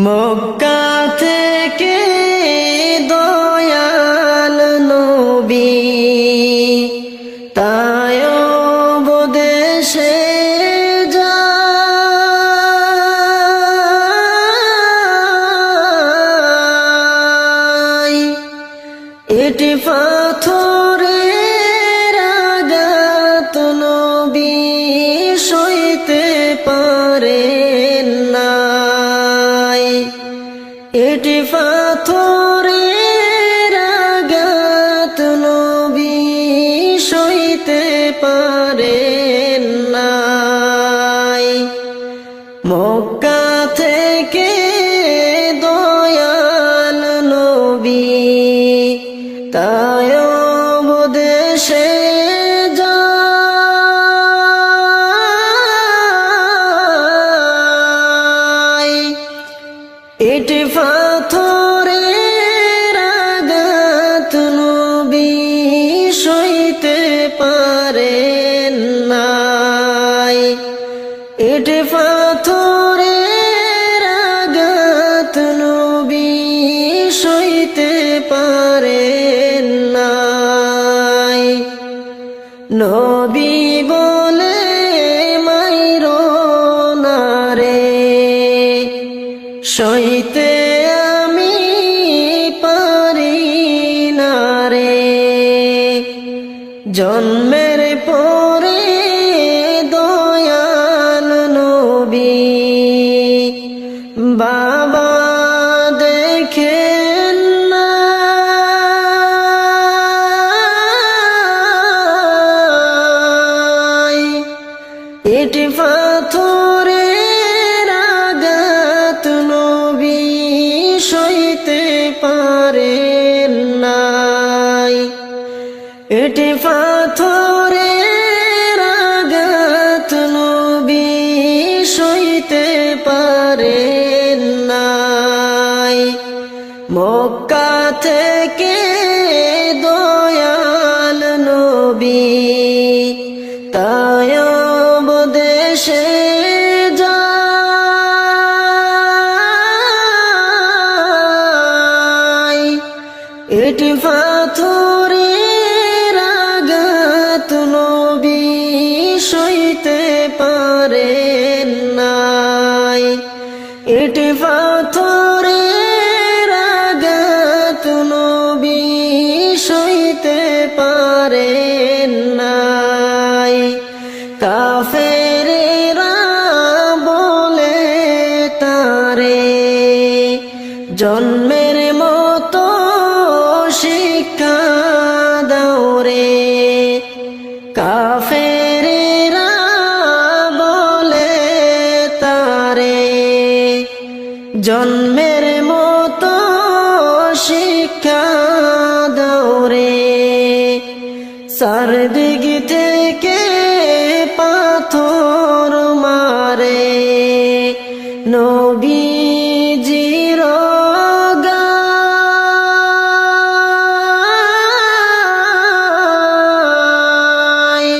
মক্কা থেকে দয়াল নবী তায়ব দেশে যায়। এটি পাথরের আঘাত নবী সইতে পারেন নাই। এটি পাথরের আঘাত নবী সইতে পারেন নাই। মক্কা থেকে দয়াল নবী তায়ব দেশে যায়। এটি পাথরের আঘাত নবী সইতে পারেন নাই। এটি পাথরের আঘাত নবী সইতে পারেন নাই। নবী বলে মাইরো না রে, সইতে আমি পারি না রে। জন্মের পরে দয়াল নবী বাবা দেখেন না। এটি পাথরের আঘাত নবী সইতে পারেন নাই। এটি পাথরের আঘাত নবী সইতে পারেন নাই। মক্কা থেকে দয়াল নবী তায়ব দেশে যায়। এটি পাথরের আঘাত নবী সইতে পারেন নাই। এটি পাথরের আঘাত নবী সইতে পারেন নাই। কাফেরেরা বলে তারে জন্মের মতো শিক্ষা দাও রে। কাফেরেরা বলে তারে জন্মের মতো শিক্ষা দাও রে। চারদিক থেকে পাথর মারে নবীজির গায়।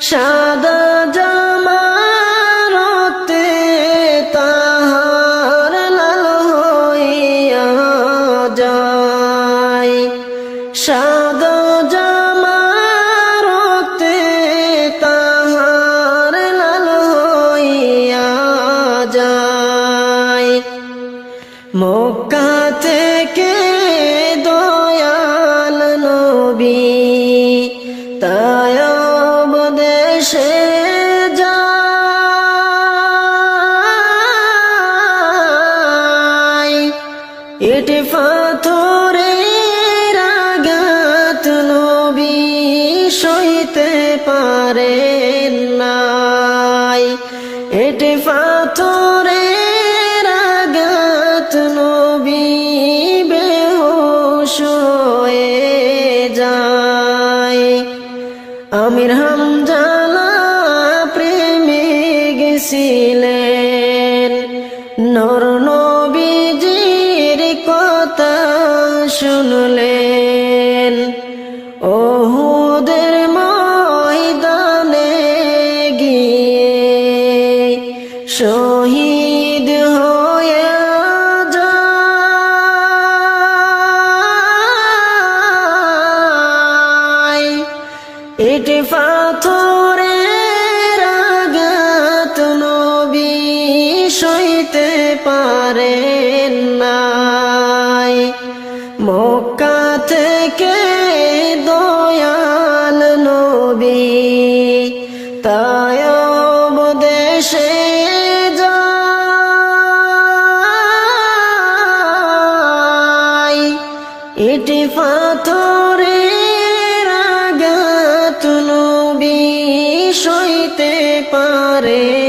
সাদা জামারতে তাহার লাল হইয়া যায়। সাদা জামারতে তাহার লাল হইয়া যায়। মক্কা থেকে দয়াল নবী তায়ব দেশে যায়। এটি পাথরের আঘাত নবী সইতে পারেন নাই। এটি পাথরের আঘাত নবী বেহুশ হয়ে যায়। আমির হামজালা প্রেমে গেছিলেন, নর নবীজির কথা শুনলেন। ওহুদের ময়দানে গিয়ে শহীদ হয়ে সইতে পারেন নাই। মক্কা থেকে দয়াল নবী তায়েব দেশে যায়। ইটি পাথরের আঘাত নবী সইতে পারে